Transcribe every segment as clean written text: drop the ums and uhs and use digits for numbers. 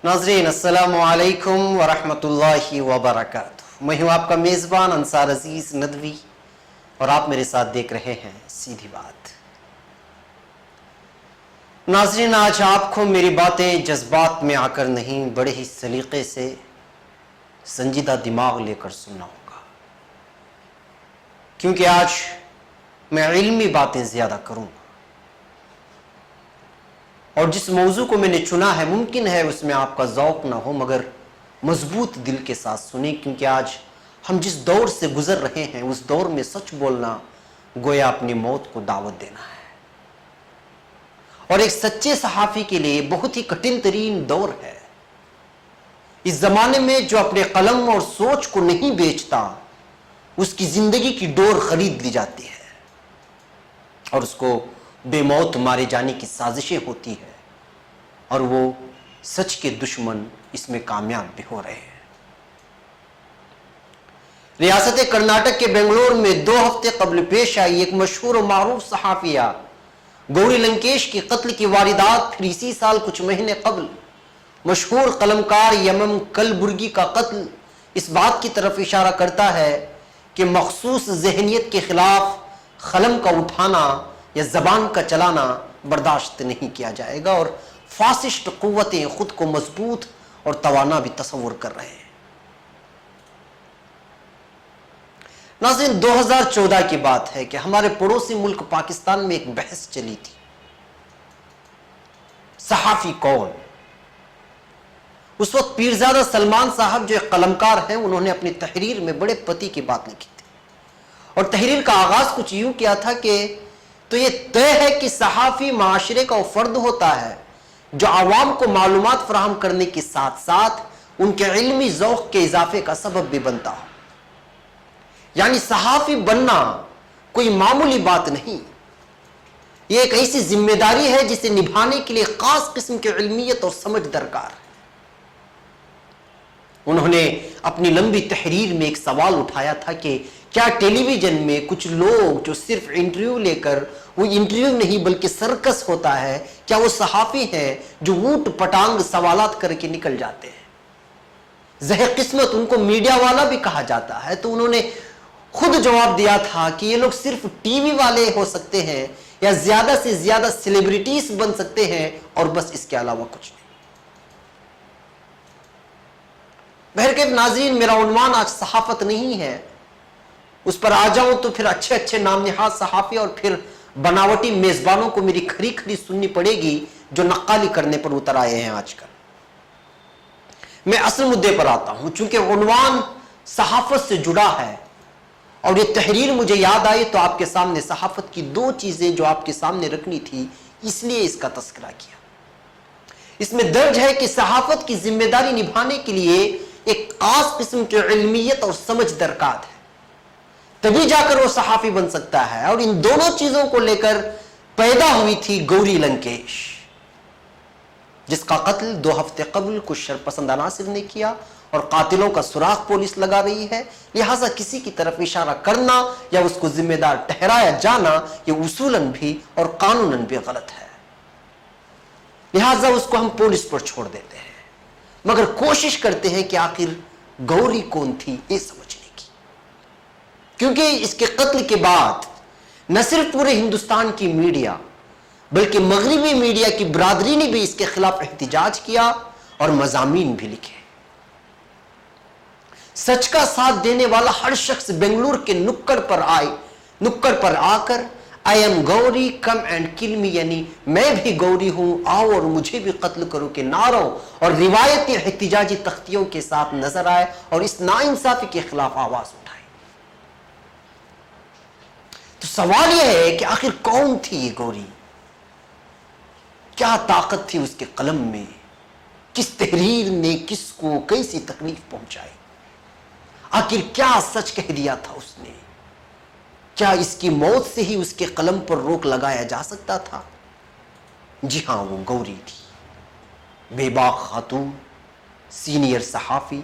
नाज़रीन अस्सलामु अलैकुम वरहमतुल्लाहि वबरकातुहू। मैं हूँ आपका मेज़बान अंसार अजीज़ नदवी और आप मेरे साथ देख रहे हैं सीधी बात। नाज़रीन, आज आपको मेरी बातें जज्बात में आकर नहीं, बड़े ही सलीक़े से संजीदा दिमाग लेकर सुनना होगा, क्योंकि आज मैं इल्मी बातें ज़्यादा करूँगा और जिस मौजू को मैंने चुना है मुमकिन है उसमें आपका ज़ौक़ ना हो, मगर मजबूत दिल के साथ सुने, क्योंकि आज हम जिस दौर से गुजर रहे हैं उस दौर में सच बोलना गोया अपनी मौत को दावत देना है और एक सच्चे सहाफ़ी के लिए बहुत ही कठिन तरीन दौर है। इस ज़माने में जो अपने कलम और सोच को नहीं बेचता उसकी ज़िंदगी की डोर खरीद ली जाती है और उसको बेमौत मारे जाने की साजिशें होती है और वो सच के दुश्मन इसमें कामयाब भी हो रहे हैं। रियासत कर्नाटक के बेंगलोर में 2 हफ्ते कबल पेश आई एक मशहूर और मारूफ सहाफिया गौरी लंकेश की कत्ल की वारदात फिर इसी साल कुछ महीने कबल मशहूर कलमकार यमम कलबुर्गी का कत्ल इस बात की तरफ इशारा करता है कि मखसूस ज़हनियत के खिलाफ कलम का उठाना या ज़बान का चलाना बर्दाश्त नहीं किया जाएगा और फासिस्ट कुव्वतें खुद को मजबूत और तवाना भी तस्वुर कर रहे हैं। नाज़रीन, 2014 की बात है कि हमारे पड़ोसी मुल्क पाकिस्तान में एक बहस चली थी, सहाफ़ी कौन। उस वक्त पीरज़ादा सलमान साहब जो एक कलमकार हैं, उन्होंने अपनी तहरीर में बड़े पति की बात लिखी थी और तहरीर का आगाज कुछ यूं किया था कि तो ये तय है कि सहाफ़ी माशरे का वो फर्द होता है जो आवाम को मालूमात फराहम करने के साथ साथ उनके इल्मी ज़ौक़ के इजाफे का सबब भी बनता हो। यानी सहाफ़ी बनना कोई मामूली बात नहीं, ये एक ऐसी जिम्मेदारी है जिसे निभाने के लिए खास किस्म की इल्मियत और समझ दरकार है। उन्होंने अपनी लंबी तहरीर में एक सवाल उठाया था कि क्या टेलीविजन में कुछ लोग जो सिर्फ इंटरव्यू लेकर, वो इंटरव्यू नहीं बल्कि सर्कस होता है, क्या वो सहाफ़ी हैं जो ऊट पटांग सवालात करके निकल जाते हैं। ज़हे किस्मत उनको मीडिया वाला भी कहा जाता है, तो उन्होंने खुद जवाब दिया था कि ये लोग सिर्फ टीवी वाले हो सकते हैं या ज्यादा से ज्यादा सेलिब्रिटीज बन सकते हैं और बस इसके अलावा कुछ नहीं। बहरकैफ नाज़रीन, मेरा उन्वान आज सहाफत नहीं है, उस पर आ जाऊं तो फिर अच्छे अच्छे नाम निहाद सहाफ़ी और फिर बनावटी मेजबानों को मेरी खरी खरी सुननी पड़ेगी जो नक्काली करने पर उतर आए हैं आजकल। मैं असल मुद्दे पर आता हूं, चूंकि उन्वान सहाफत से जुड़ा है और ये तहरीर मुझे याद आई तो आपके सामने सहाफत की 2 चीजें जो आपके सामने रखनी थी, इसलिए इसका तस्करा किया। इसमें दर्ज है कि सहाफत की जिम्मेदारी निभाने के लिए एक खास किस्म की इल्मियत और समझ दरकार है, तभी जाकर वो सहाफी बन सकता है। और इन दोनों चीजों को लेकर पैदा हुई थी गौरी लंकेश, जिसका कत्ल 2 हफ्ते कबल कुछ शरपसंद अनासिर ने किया और कातिलों का सुराग पुलिस लगा रही है। लिहाजा किसी की तरफ इशारा करना या उसको जिम्मेदार ठहराया जाना यह उसूलन भी और कानूनन भी गलत है। लिहाजा उसको हम पुलिस पर छोड़ देते हैं, मगर कोशिश करते हैं कि आखिर गौरी कौन थी ये समझने की, क्योंकि इसके कत्ल के बाद न सिर्फ पूरे हिंदुस्तान की मीडिया बल्कि मगरबी मीडिया की बरादरी ने भी इसके खिलाफ एहतिजाज किया और मज़ामीन भी लिखे। सच का साथ देने वाला हर शख्स बेंगलुरु के नुक्कड़ पर आकर I am Gauri come and kill me, यानी मैं भी गौरी हूं, आओ और मुझे भी कत्ल करो के नारों और रिवायती एहतिजाजी तख्तियों के साथ नजर आए और इस नाइंसाफी के खिलाफ आवाज उठाई। तो सवाल यह है कि आखिर कौन थी ये गौरी, क्या ताकत थी उसके कलम में, किस तहरीर ने किसको कैसी तकलीफ पहुंचाई, आखिर क्या सच कह दिया था उसने, क्या इसकी मौत से ही उसके कलम पर रोक लगाया जा सकता था। जी हां, वो गौरी थी, बेबाक खातून, सीनियर सहाफी,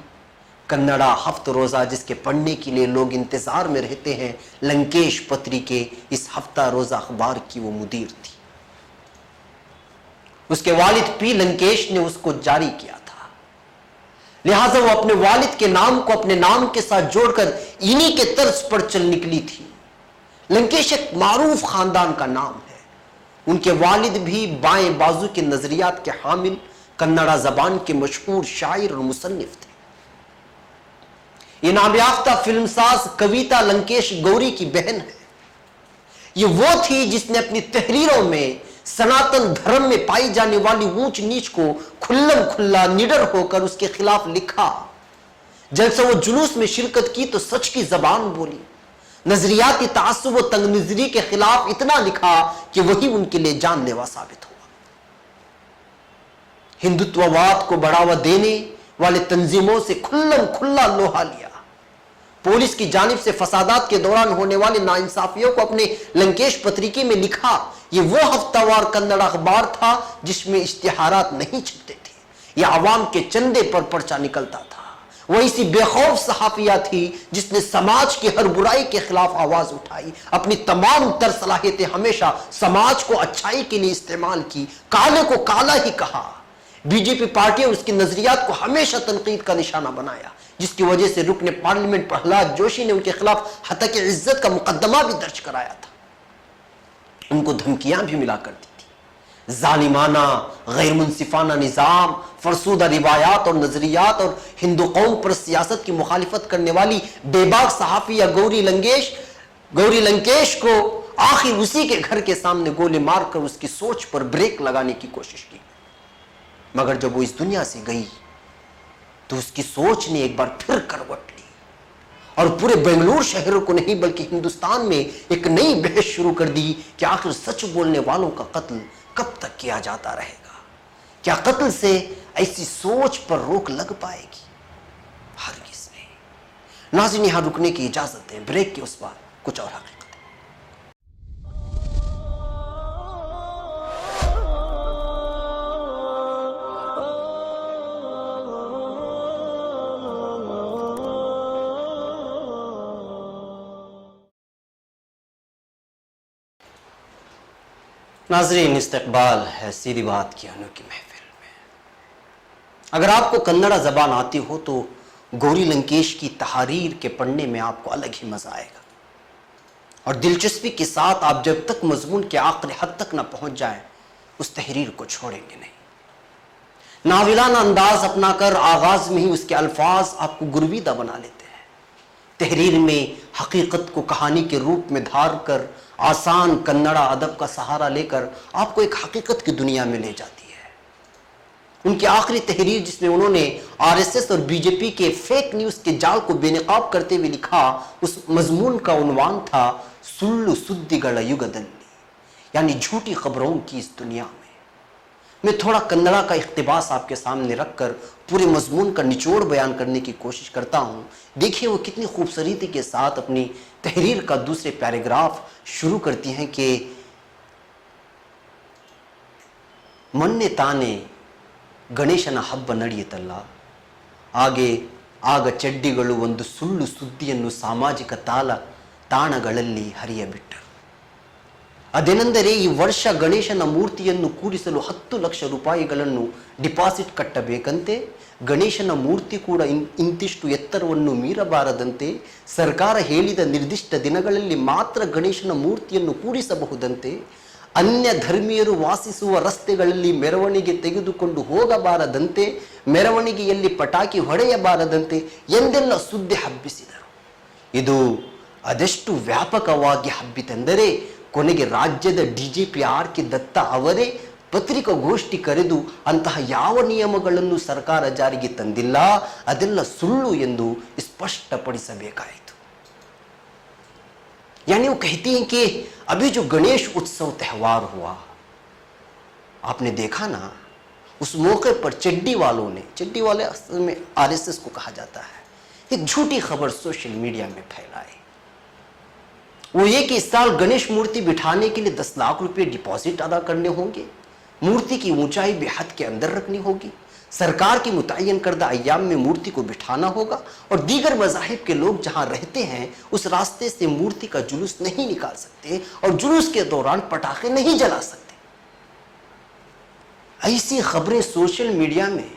कन्नड़ा हफ्त रोजा जिसके पढ़ने के लिए लोग इंतजार में रहते हैं, लंकेश पत्री के इस हफ्ता रोजा अखबार की वो मुदीर थी। उसके वालिद पी लंकेश ने उसको जारी किया था। लिहाजा वो अपने वालिद के नाम को अपने नाम के साथ जोड़कर इन्हीं के तर्ज पर चल निकली थी। लंकेश एक मारूफ खानदान का नाम है। उनके वालिद भी बाएं बाजू के नजरियात के हामिल कन्नड़ा जबान के मशहूर शायर और मुसन्निफ थे। इनाम याफ्ता फिल्मसाज कविता लंकेश गौरी की बहन है। ये वो थी जिसने अपनी तहरीरों में सनातन धर्म में पाई जाने वाली ऊंच नीच को खुल्लम खुल्ला निडर होकर उसके खिलाफ लिखा। जब से वो जुलूस में शिरकत की तो सच की जबान बोली। नजरियाती तासुब व तंग नजरी के खिलाफ इतना लिखा कि वही उनके लिए जानलेवा साबित हुआ। हिंदुत्ववाद को बढ़ावा देने वाले तंजीमों से खुल्लम खुल्ला लोहा लिया। पुलिस की जानिब से फसादात के दौरान होने वाली नाइंसाफियों को अपने लंकेश पत्रिके में लिखा। ये वो हफ्तावार कन्नड़ अखबार था जिसमें इश्तिहारात नहीं छपते थे, यह आवाम के चंदे पर पर्चा निकलता था। वह इसी बेखौफ सहाफिया थी जिसने समाज की हर बुराई के खिलाफ आवाज उठाई। अपनी तमाम तर सलाहियतें हमेशा समाज को अच्छाई के लिए इस्तेमाल की, काले को काला ही कहा। बीजेपी पार्टी और उसकी नजरियात को हमेशा तनकीद का निशाना बनाया, जिसकी वजह से रुकने पार्लियामेंट प्रहलाद जोशी ने उनके खिलाफ हतक इज्जत का मुकदमा भी दर्ज कराया था। उनको धमकियां भी मिला करती थी। जालिमाना गैर मुनसिफाना निजाम, फरसूदा रिवायात और नजरियात और हिंदू कौम पर सियासत की मुखालिफत करने वाली बेबाक सहाफिया गौरी लंकेश को आखिर उसी के घर के सामने गोली मारकर उसकी सोच पर ब्रेक लगाने की कोशिश की। मगर जब वो इस दुनिया से गई तो उसकी सोच ने एक बार फिर करवट ली और पूरे बेंगलुरु शहर को नहीं बल्कि हिंदुस्तान में एक नई बहस शुरू कर दी कि आखिर सच बोलने वालों का कत्ल कब तक किया जाता रहेगा। क्या कत्ल से ऐसी सोच पर रोक लग पाएगी? हरगिज़ नहीं। नाज़रीन, यहां रुकने की इजाजत दें, ब्रेक के उस बार कुछ और हकीकत। नाज़रीन, इस्तकबाल है सीधी बात की अनोखी महफिल में। अगर आपको कन्नड़ा ज़बान आती हो तो गौरी लंकेश की तहरीर के पढ़ने में आपको अलग ही मज़ा आएगा और दिलचस्पी के साथ आप जब तक मजमून के आखिरी हद तक ना पहुंच जाएं उस तहरीर को छोड़ेंगे नहीं। नाविलाना अंदाज अपनाकर आगाज में ही उसके अल्फाज आपको गुरबीदा बना लेते हैं। तहरीर में हकीकत को कहानी के रूप में धार कर आसान कन्नड़ा अदब का सहारा लेकर आपको एक हकीकत की दुनिया में ले जाती है। उनकी आखिरी तहरीर जिसमें उन्होंने आरएसएस और बीजेपी के फेक न्यूज़ के जाल को बेनकाब करते हुए लिखा, उस मजमून का उन्वान था सुल्लु सुद्दिगड़ युगदल्ली, यानी झूठी खबरों की इस दुनिया में। मैं थोड़ा कन्नड़ा का इख्तिबास आपके सामने रखकर पूरे मजमून का निचोड़ बयान करने की कोशिश करता हूँ। देखिए वो कितनी खूबसूरती के साथ अपनी तहरीर का दूसरे पैराग्राफ शुरू करती हैं कि मन्ने ताने ಗಣೇಶನ ಹಬ್ಬ ನಡೆಯುತ್ತಲ್ಲ, ಹಾಗೆ ಆಗ ಚಡ್ಡಿಗಳು ಒಂದು ಸುಳ್ಳು ಸುದ್ದಿಯನ್ನು ಸಾಮಾಜಿಕ ತಾಣಗಳಲ್ಲಿ ಹರಿಯಬಿಟ್ಟರು. ಅದೇನೆಂದರೆ ಈ ವರ್ಷ ಗಣೇಶನ ಮೂರ್ತಿಯನ್ನು ಕೂರಿಸಲು 10 ಲಕ್ಷ ರೂಪಾಯಿಗಳನ್ನು ಡಿಪಾಸಿಟ್ ಕಟ್ಟಬೇಕಂತೆ, ಗಣೇಶನ ಮೂರ್ತಿ ಕೂಡ ಇಂತಿಷ್ಟು ಎತ್ತರವನ್ನು ಮೀರಬಾರದಂತೆ, ಸರ್ಕಾರ ಹೇಳಿದ ನಿರ್ದಿಷ್ಟ ದಿನಗಳಲ್ಲಿ ಮಾತ್ರ ಗಣೇಶನ ಮೂರ್ತಿಯನ್ನು ಕೂರಿಸಬಹುದಂತೆ, ಅನ್ಯ ಧರ್ಮೀಯರು ವಾಸಿಸುವ ರಸ್ತೆಗಳಲ್ಲಿ ಮೆರವಣಿಗೆ ತೆಗೆದುಕೊಂಡು ಹೋಗಬಾರದಂತೆ, ಮೆರವಣಿಗೆಯಲ್ಲಿ ಪಟಾಕಿ ಹೊಡೆಯಬಾರದಂತೆ ಎಂದೆಲ್ಲ ಸುದ್ದಿ ಹಬ್ಬಿಸಿದರು. ಇದು ಅದೆಷ್ಟು ವ್ಯಾಪಕವಾಗಿ ಹಬ್ಬಿತೆಂದರೆ ಕೊನೆಗೆ ರಾಜ್ಯದ ಡಿಜಿಪಿ ಆರ್ ಕೆ ದತ್ತ ಅವರೇ ಪತ್ರಿಕಾಗೋಷ್ಠಿ ಕರೆದು ಅಂತಹ ಯಾವ ನಿಯಮಗಳನ್ನು ಸರ್ಕಾರ ಜಾರಿಗೆ ತಂದಿಲ್ಲ, ಅದೆಲ್ಲ ಸುಳ್ಳು ಎಂದು ಸ್ಪಷ್ಟಪಡಿಸಬೇಕಾಯಿತು. यानी वो कहती हैं कि अभी जो गणेश उत्सव त्यौहार हुआ, आपने देखा ना, उस मौके पर चड्डी वाले असल में आरएसएस को कहा जाता है, एक झूठी खबर सोशल मीडिया में फैलाई। वो ये कि इस साल गणेश मूर्ति बिठाने के लिए 10 लाख रुपए डिपॉजिट अदा करने होंगे, मूर्ति की ऊंचाई भी हद के अंदर रखनी होगी, सरकार की मुतय्यन करदा अय्याम में मूर्ति को बिठाना होगा और दीगर मज़ाहिब के लोग जहां रहते हैं उस रास्ते से मूर्ति का जुलूस नहीं निकाल सकते और जुलूस के दौरान पटाखे नहीं जला सकते। ऐसी खबरें सोशल मीडिया में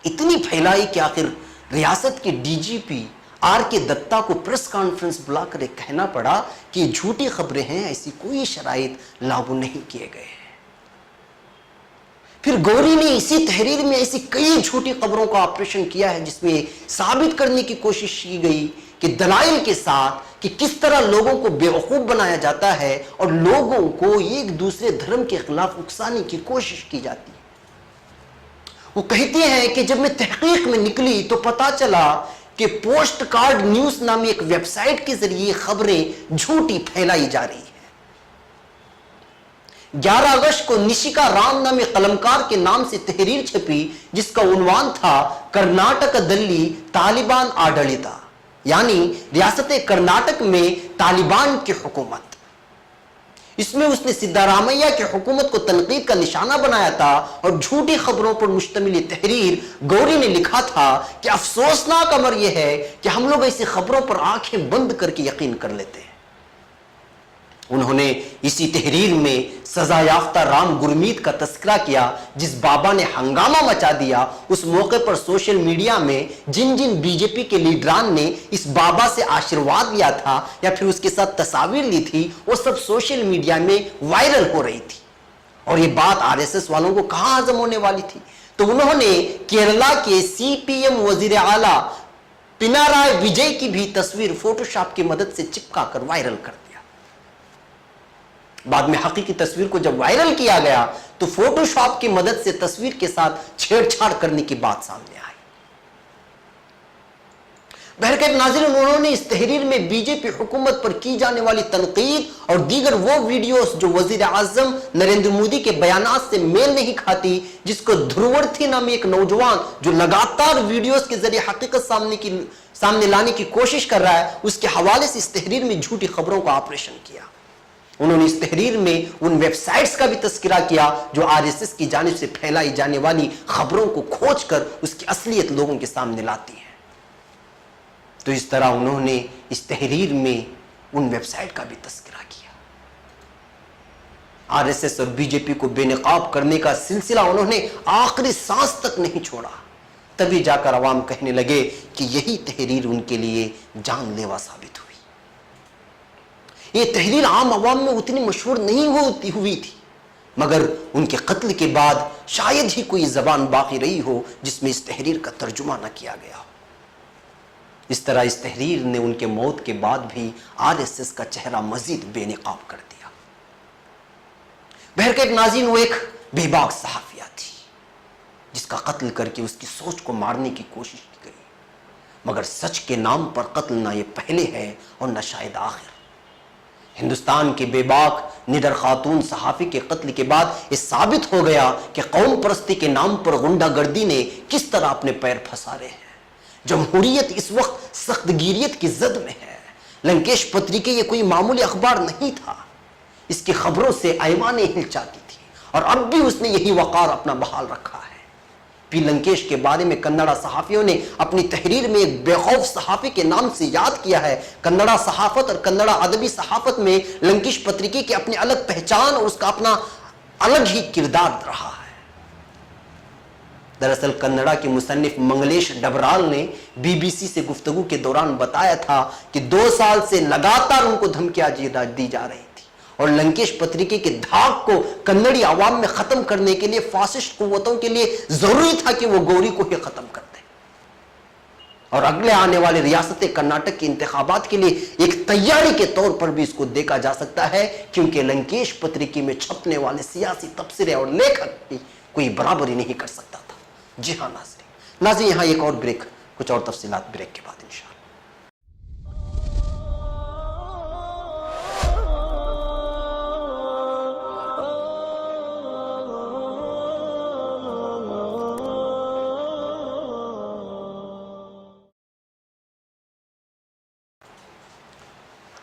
اتنی پھیلائی کہ آخر ریاست کے ڈی جی پی آر کے دتا کو پریس کانفرنس بلا کر ایک کہنا پڑا کہ یہ جھوٹی خبریں ہیں، ایسی کوئی شرائط لاگو نہیں کیے گئے ہیں۔ پھر گوری نے اسی تحریر میں ایسی کئی جھوٹی خبروں کا آپریشن کیا ہے جس میں ثابت کرنے کی کوشش کی گئی کہ دلائل کے ساتھ کہ کس طرح لوگوں کو بیوقوف بنایا جاتا ہے اور لوگوں کو ایک دوسرے دھرم کے خلاف اکسانے کی کوشش کی جاتی ہے۔ وہ کہتی ہیں کہ جب میں تحقیق میں نکلی تو پتا چلا کہ پوسٹ کارڈ نیوز نامی ایک ویب سائٹ کے ذریعے خبریں جھوٹی پھیلائی جا رہی ہیں۔ 11 اگست کو نشیکا رام نامی قلمکار کے نام سے تحریر چھپی جس کا عنوان تھا کرناٹک دلی طالبان آڈلتا، یعنی ریاست کرناٹک میں طالبان کی حکومت۔ اس میں اس نے سدھارمیہ کی حکومت کو تنقید کا نشانہ بنایا تھا اور جھوٹی خبروں پر مشتمل یہ تحریر گوری نے لکھا تھا کہ افسوسناک امر یہ ہے کہ ہم لوگ ایسی خبروں پر آنکھیں بند کر کے یقین کر لیتے ہیں۔ انہوں نے اسی تحریر میں سزا یافتہ رام گرمیت کا تذکرہ کیا جس بابا نے ہنگامہ مچا دیا۔ اس موقع پر سوشل میڈیا میں جن بی جے پی کے لیڈران نے اس بابا سے آشیرواد لیا تھا یا پھر اس کے ساتھ تصاویر لی تھی وہ سب سوشل میڈیا میں وائرل ہو رہی تھی، اور یہ بات آر ایس ایس والوں کو کہاں ہضم ہونے والی تھی۔ تو انہوں نے کیرلا کے سی پی ایم وزیر اعلیٰ پنارائے وجے کی بھی تصویر فوٹو شاپ کی مدد سے چپکا کر وائرل کر دیا۔ بعد میں حقیقی تصویر کو جب وائرل کیا گیا تو فوٹو شاپ کی مدد سے تصویر کے ساتھ چھیڑ چھاڑ کرنے کی بات سامنے آئی۔ بہرکیف ناظرین، انہوں نے اس تحریر میں بی جے پی حکومت پر کی جانے والی تنقید اور دیگر وہ ویڈیوز جو وزیر اعظم نریندر مودی کے بیانات سے میل نہیں کھاتی، جس کو دھروورتھی نامی ایک نوجوان جو لگاتار ویڈیوز کے ذریعے حقیقت سامنے لانے کی کوشش کر رہا ہے، اس کے حوالے سے اس تحریر میں جھوٹی خبروں کا آپریشن کیا۔ انہوں نے اس تحریر میں ان ویب سائٹس کا بھی تذکرہ کیا جو آر ایس ایس کی جانب سے پھیلائی جانے والی خبروں کو کھوج کر اس کی اصلیت لوگوں کے سامنے لاتی ہیں۔ تو اس طرح انہوں نے اس تحریر میں ان ویب سائٹ کا بھی تذکرہ کیا۔ آر ایس ایس اور بی جے پی کو بے نقاب کرنے کا سلسلہ انہوں نے آخری سانس تک نہیں چھوڑا، تبھی جا کر عوام کہنے لگے کہ یہی تحریر ان کے لیے جان لیوا ثابت ہوئی۔ یہ تحریر عام عوام میں اتنی مشہور نہیں ہوئی تھی، مگر ان کے قتل کے بعد شاید ہی کوئی زبان باقی رہی ہو جس میں اس تحریر کا ترجمہ نہ کیا گیا ہو۔ اس طرح اس تحریر نے ان کے موت کے بعد بھی آر ایس ایس کا چہرہ مزید بے نقاب کر دیا۔ بہرکیف ناظرین، وہ ایک بے باک صحافیہ تھی جس کا قتل کر کے اس کی سوچ کو مارنے کی کوشش کی گئی، مگر سچ کے نام پر قتل نہ یہ پہلے ہے اور نہ شاید آخر۔ ہندوستان کے بے باک نڈر خاتون صحافی کے قتل کے بعد یہ ثابت ہو گیا کہ قوم پرستی کے نام پر غنڈہ گردی نے کس طرح اپنے پیر پھنسارے ہیں۔ جمہوریت اس وقت سخت گیریت کی زد میں ہے۔ لنکیش پتریکے یہ کوئی معمولی اخبار نہیں تھا، اس کی خبروں سے ایوانیں ہل جاتی تھی اور اب بھی اس نے یہی وقار اپنا بحال رکھا ہے۔ پی لنکیش کے بارے میں کنڑا صحافیوں نے اپنی تحریر میں ایک بے خوف صحافی کے نام سے یاد کیا ہے۔ کنڑا صحافت اور کنڑا ادبی صحافت میں لنکیش پتریکے کی اپنی الگ پہچان اور اس کا اپنا الگ ہی کردار رہا ہے۔ دراصل کنڑا کے مصنف منگلیش ڈبرال نے بی بی سی سے گفتگو کے دوران بتایا تھا کہ 2 سال سے لگاتار ان کو دھمکیاں دی جا رہی تھی اور لنکیش پتریکے کے دھاک کو کنڑی عوام میں ختم کرنے کے لیے فاسسٹ قوتوں کے لیے ضروری تھا کہ وہ گوری کو ہی ختم کر دیں، اور اگلے آنے والے ریاست کرناٹک کے انتخابات کے لیے ایک تیاری کے طور پر بھی اس کو دیکھا جا سکتا ہے، کیونکہ لنکیش پتریکے میں چھپنے والے سیاسی تبصرے اور لیکھک کی کوئی برابری نہیں کر سکتا تھا۔ جی ہاں ناظرین، یہاں ایک اور بریک، کچھ اور تفصیلات بریک کے بعد انشاءاللہ۔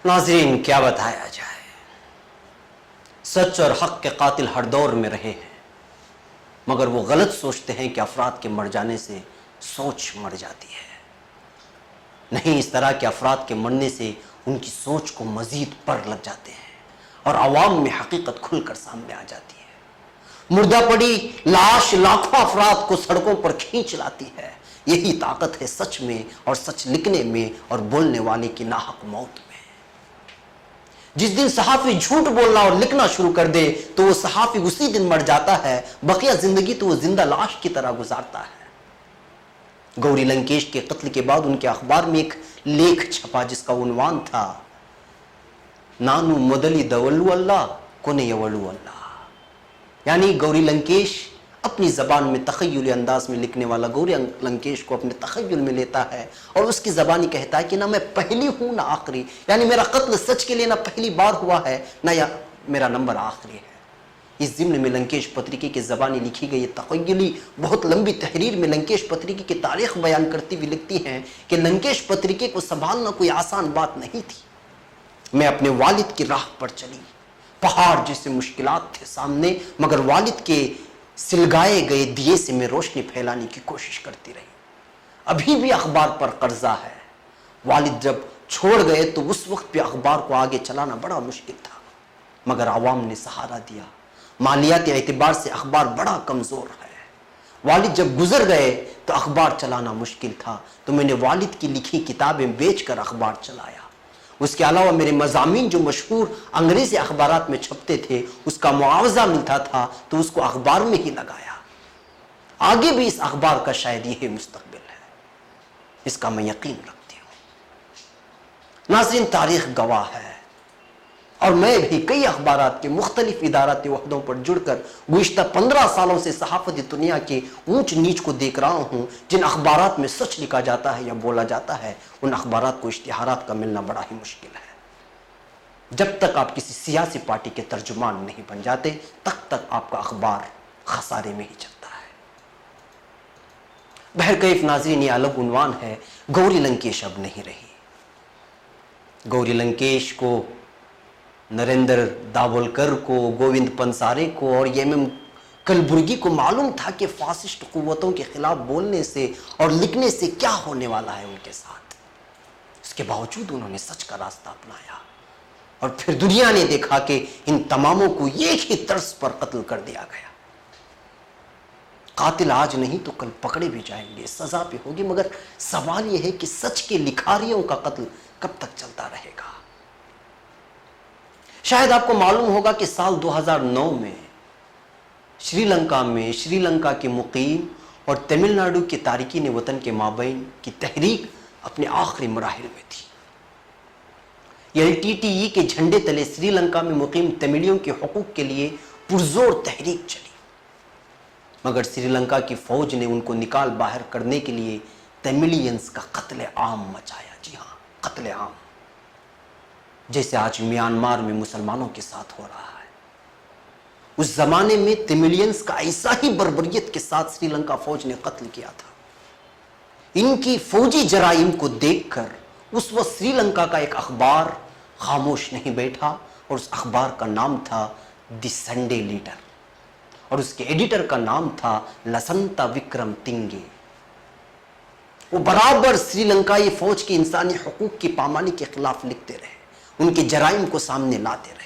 ناظرین، کیا بتایا جائے، سچ اور حق کے قاتل ہر دور میں رہے ہیں، مگر وہ غلط سوچتے ہیں کہ افراد کے مر جانے سے سوچ مر جاتی ہے۔ نہیں، اس طرح کے افراد کے مرنے سے ان کی سوچ کو مزید پر لگ جاتے ہیں اور عوام میں حقیقت کھل کر سامنے آ جاتی ہے۔ मुर्दा पड़ी लाश लाखों अफराद को सड़कों पर खींच लाती है। यही ताकत है सच में और सच लिखने में और बोलने वाले की नाहक मौत में। जिस दिन सहाफी झूठ बोलना और लिखना शुरू कर दे तो वो सहाफी उसी दिन मर जाता है, बकिया जिंदगी तो वो जिंदा लाश की तरह गुजारता है। गौरी लंकेश के कत्ल के बाद उनके अखबार में एक लेख छपा जिसका उन्वान था नानू मदली दवल्लू अल्लाह कोने यवलू अल्लाह, यानी गौरी लंकेश अपनी जबान में तखय्युली अंदाज में लिखने वाला गौरी लंकेश को अपने तखय्युल में लेता है और उसकी जबानी कहता है कि ना मैं पहली हूं ना आखिरी, यानी मेरा कत्ल सच के लिए ना पहली बार हुआ है ना या मेरा नंबर आखिरी है। इस जिम्न में लंकेश पत्रिके की जबानी लिखी गई तखय्युली बहुत लंबी तहरीर में लंकेश पत्रिके की तारीख बयान करती हुई लिखती हैं कि लंकेश पत्रिके को संभालना कोई आसान बात नहीं थी। मैं अपने वालिद की राह पर चली, पहाड़ जैसे मुश्किलात थे सामने, मगर वालिद के सिलगाए गए दिए से मैं रोशनी फैलाने की कोशिश करती रही। अभी भी अखबार पर कर्जा है। वालिद जब छोड़ गए तो उस वक्त भी अखबार को आगे चलाना बड़ा मुश्किल था, मगर आवाम ने सहारा दिया। मालियाती एतबार से अखबार बड़ा कमजोर है। वालिद जब गुजर गए तो अखबार चलाना मुश्किल था, तो मैंने वालिद की लिखी किताबें बेचकर अखबार चलाया। उसके अलावा मेरे मज़ामीन जो मशहूर अंग्रेजी अखबारात में छपते थे उसका मुआवजा मिलता था तो उसको अखबार में ही लगाया। आगे भी इस अखबार का शायद यही मुस्तकबिल है, इसका मैं यकीन रखती हूँ। नाज़रीन, तारीख गवाह है और मैं भी कई अखबारात के मुख्तलिफ इदाराती वहदों पर जुड़कर गुज़िश्ता 15 सालों से सहाफ़ती दुनिया के ऊंच नीच को देख रहा हूँ। जिन अखबारात में सच लिखा जाता है या बोला जाता है उन अखबारात को इश्तिहारात का मिलना बड़ा ही मुश्किल है। जब तक आप किसी सियासी पार्टी के तर्जुमान नहीं बन जाते तब तक आपका अखबार खसारे में ही चलता है। बहरकैफ नाज़रीन, ये अलग उन्वान है। गौरी लंकेश अब नहीं रही। गौरी लंकेश को नरेंद्र दाभोलकर को, गोविंद पंसारे को और एम कलबुर्गी को मालूम था कि फासिस्ट कुव्वतों के खिलाफ बोलने से और लिखने से क्या होने वाला है उनके साथ। इसके बावजूद उन्होंने सच का रास्ता अपनाया और फिर दुनिया ने देखा कि इन तमामों को एक ही तर्ज पर कत्ल कर दिया गया। कातिल आज नहीं तो कल पकड़े भी जाएंगे, सजा भी होगी, मगर सवाल यह है कि सच के लिखारियों का कत्ल कब तक चलता रहेगा। शायद आपको मालूम होगा कि साल 2009 में श्रीलंका में श्रीलंका के मुकीम और तमिलनाडु के तारिकीन वतन के माबैन की तहरीक अपने आखिरी मराहिल में थी। LTTE के झंडे तले श्रीलंका में मुकीम तमिलियों के हुकूक के लिए पुरजोर तहरीक चली, मगर श्रीलंका की फौज ने उनको निकाल बाहर करने के लिए तमिलियंस का कत्ले आम मचाया। जी हाँ, कत्ले आम, जैसे आज म्यांमार में मुसलमानों के साथ हो रहा है। उस जमाने में तमिलियंस का ऐसा ही बर्बरियत के साथ श्रीलंका फौज ने कत्ल किया था। इनकी फौजी जराइम को देखकर उस वक्त श्रीलंका का एक अखबार खामोश नहीं बैठा और उस अखबार का नाम था द संडे लीडर और उसके एडिटर का नाम था लसंता विक्रम तिंगे। वो बराबर श्रीलंकाई फौज की इंसानी हुकूक की पामानी के खिलाफ लिखते रहे, उनके जराइम को सामने लाते रहे।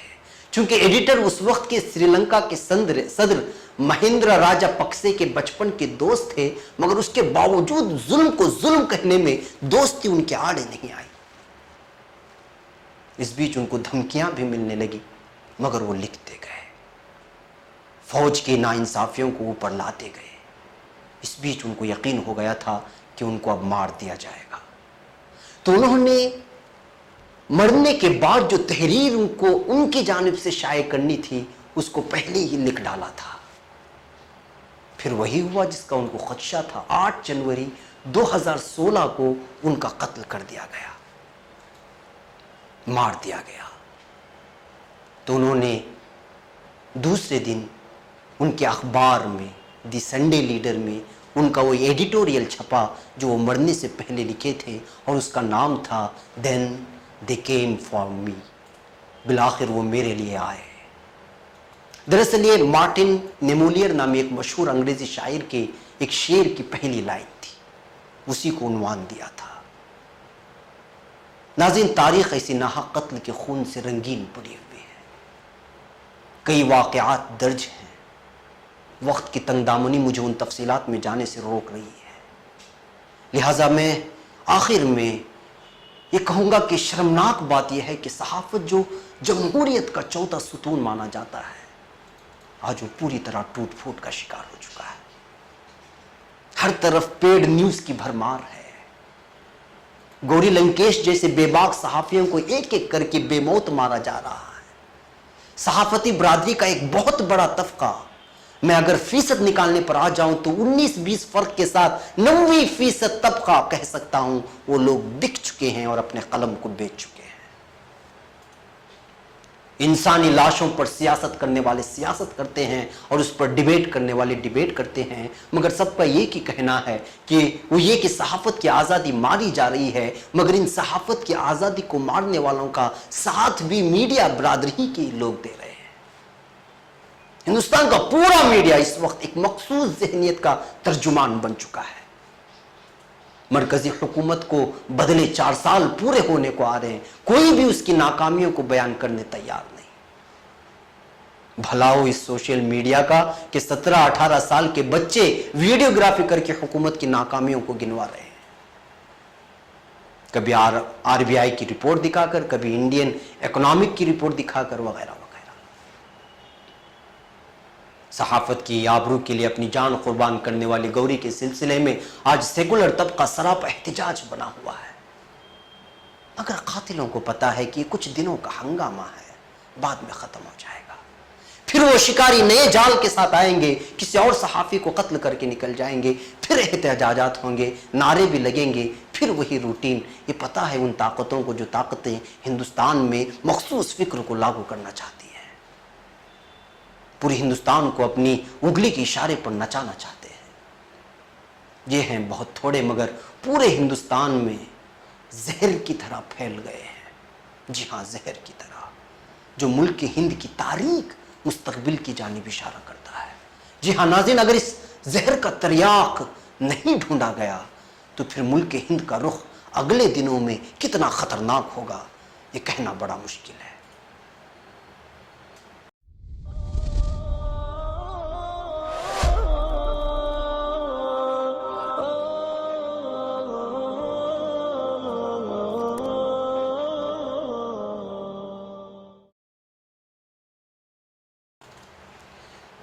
चूंकि एडिटर उस वक्त के श्रीलंका के सदर महेंद्र राजा पक्से के बचपन के दोस्त थे, मगर उसके बावजूद जुल्म को जुल्म कहने में दोस्ती उनके आड़े नहीं आई। इस बीच उनको धमकियां भी मिलने लगी, मगर वो लिखते गए, फौज की नाइंसाफियों को ऊपर लाते गए। इस बीच उनको यकीन हो गया था कि उनको अब मार दिया जाएगा, तो उन्होंने मरने के बाद जो तहरीर उनको उनकी जानिब से शाये करनी थी उसको पहले ही लिख डाला था। फिर वही हुआ जिसका उनको खदशा था। 8 जनवरी 2016 को उनका कत्ल कर दिया गया, मार दिया गया। तो उन्होंने दूसरे दिन उनके अखबार में द संडे लीडर में उनका वो एडिटोरियल छपा जो वो मरने से पहले लिखे थे और उसका नाम था then they came for me, बिलाखिर वो मेरे लिए आए। दरअसल ये मार्टिन नेमोलियर नामी एक मशहूर अंग्रेजी शायर के एक शेर की पहली लाइन थी, उसी को उन्वान दिया था। नाज़रीन, तारीख ऐसी नाहक कत्ल के खून से रंगीन पड़ी हुई है। कई वाक़यात दर्ज हैं وقت کی تنگ دامنی مجھے ان تفصیلات میں جانے سے روک رہی ہے، لہٰذا میں آخر میں یہ کہوں گا کہ شرمناک بات یہ ہے کہ صحافت جو جمہوریت کا چوتھا ستون مانا جاتا ہے، آج وہ پوری طرح ٹوٹ پھوٹ کا شکار ہو چکا ہے۔ ہر طرف پیڈ نیوز کی بھرمار ہے۔ گوری لنکیش جیسے بے باک صحافیوں کو ایک ایک کر کے بے موت مارا جا رہا ہے۔ صحافتی برادری کا ایک بہت بڑا طبقہ، میں اگر فیصد نکالنے پر آ جاؤں تو 19-20 فرق کے ساتھ 90% طبقہ کہہ سکتا ہوں، وہ لوگ بک چکے ہیں اور اپنے قلم کو بیچ چکے ہیں۔ انسانی لاشوں پر سیاست کرنے والے سیاست کرتے ہیں اور اس پر ڈیبیٹ کرنے والے ڈیبیٹ کرتے ہیں، مگر سب کا یہ کی کہنا ہے کہ وہ یہ کہ صحافت کی آزادی ماری جا رہی ہے، مگر ان صحافت کی آزادی کو مارنے والوں کا ساتھ بھی میڈیا برادری کے لوگ دے رہے ہیں۔ ہندوستان کا پورا میڈیا اس وقت ایک مخصوص ذہنیت کا ترجمان بن چکا ہے۔ مرکزی حکومت کو بدلے 4 سال پورے ہونے کو آ رہے ہیں، کوئی بھی اس کی ناکامیوں کو بیان کرنے تیار نہیں۔ بھلا ہو اس سوشل میڈیا کا کہ 17-18 سال کے بچے ویڈیوگرافی کر کے حکومت کی ناکامیوں کو گنوا رہے ہیں، کبھی RBI کی رپورٹ دکھا کر، کبھی انڈین اکنامک کی رپورٹ دکھا کر، وغیرہ وغیرہ۔ صحافت کی آبرو کے لیے اپنی جان قربان کرنے والی گوری کے سلسلے میں آج سیکولر طبقہ سراپا احتجاج بنا ہوا ہے، مگر قاتلوں کو پتا ہے کہ یہ کچھ دنوں کا ہنگامہ ہے، بعد میں ختم ہو جائے گا، پھر وہ شکاری نئے جال کے ساتھ آئیں گے، کسی اور صحافی کو قتل کر کے نکل جائیں گے، پھر احتجاجات ہوں گے، نعرے بھی لگیں گے، پھر وہی روٹین۔ یہ پتا ہے ان طاقتوں کو جو طاقتیں ہندوستان میں مخصوص فکر کو لاگو کرنا چاہتی ہیں، پوری ہندوستان کو اپنی انگلی کے اشارے پر نچانا چاہتے ہیں۔ یہ ہیں بہت تھوڑے مگر پورے ہندوستان میں زہر کی طرح پھیل گئے ہیں، جی ہاں زہر کی طرح، جو ملک کے ہند کی تاریخ مستقبل کی جانب اشارہ کرتا ہے۔ جی ہاں ناظرین، اگر اس زہر کا تریاق نہیں ڈھونڈا گیا تو پھر ملک ہند کا رخ اگلے دنوں میں کتنا خطرناک ہوگا، یہ کہنا بڑا مشکل ہے۔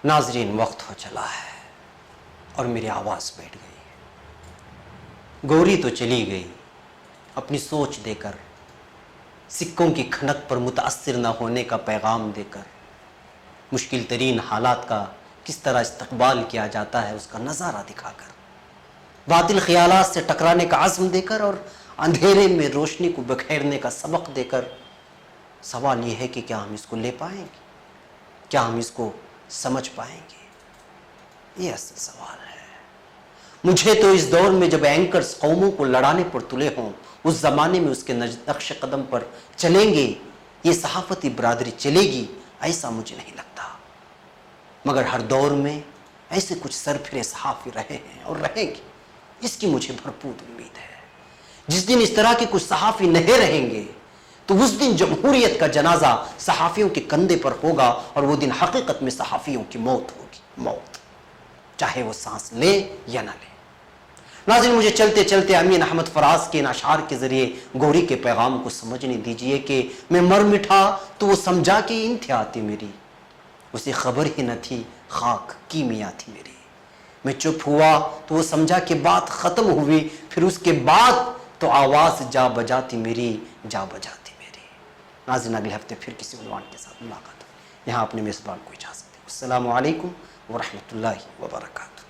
ناظرین، وقت ہو چلا ہے اور میری آواز بیٹھ گئی۔ گوری تو چلی گئی، اپنی سوچ دے کر، سکوں کی کھنک پر متاثر نہ ہونے کا پیغام دے کر، مشکل ترین حالات کا کس طرح استقبال کیا جاتا ہے اس کا نظارہ دکھا کر، باطل خیالات سے ٹکرانے کا عزم دے کر اور اندھیرے میں روشنی کو بکھیرنے کا سبق دے کر، سوال یہ ہے کہ کیا ہم اس کو لے پائیں گے؟ کیا ہم اس کو سمجھ پائیں گے؟ یہ اصل سوال ہے۔ مجھے تو اس دور میں جب اینکرز قوموں کو لڑانے پر تلے ہوں، اس زمانے میں اس کے نقش قدم پر چلیں گے، یہ صحافتی برادری چلے گی، ایسا مجھے نہیں لگتا، مگر ہر دور میں ایسے کچھ سرپھرے صحافی رہے ہیں اور رہیں گے، اس کی مجھے بھرپور امید ہے۔ جس دن اس طرح کے کچھ صحافی نہیں رہیں گے تو اس دن جمہوریت کا جنازہ صحافیوں کے کندھے پر ہوگا، اور وہ دن حقیقت میں صحافیوں کی موت ہوگی، موت، چاہے وہ سانس لے یا نہ لے۔ ناظرین، مجھے چلتے چلتے امین احمد فراز کے ان اشعار کے ذریعے گوری کے پیغام کو سمجھنے دیجئے کہ میں مر مٹھا تو وہ سمجھا کہ انتہا تھی میری، اسے خبر ہی نہ تھی خاک کیمیا تھی میری، میں چپ ہوا تو وہ سمجھا کہ بات ختم ہوئی، پھر اس کے بعد تو آواز جا بجاتی میری، جا بجاتی میری۔ ناظرین، اگلے ہفتے پھر کسی عنوان کے ساتھ ملاقات ہوگی۔ یہاں اپنے میزبان کو اجازت دیں۔ السلام علیکم ورحمۃ اللہ وبرکاتہ۔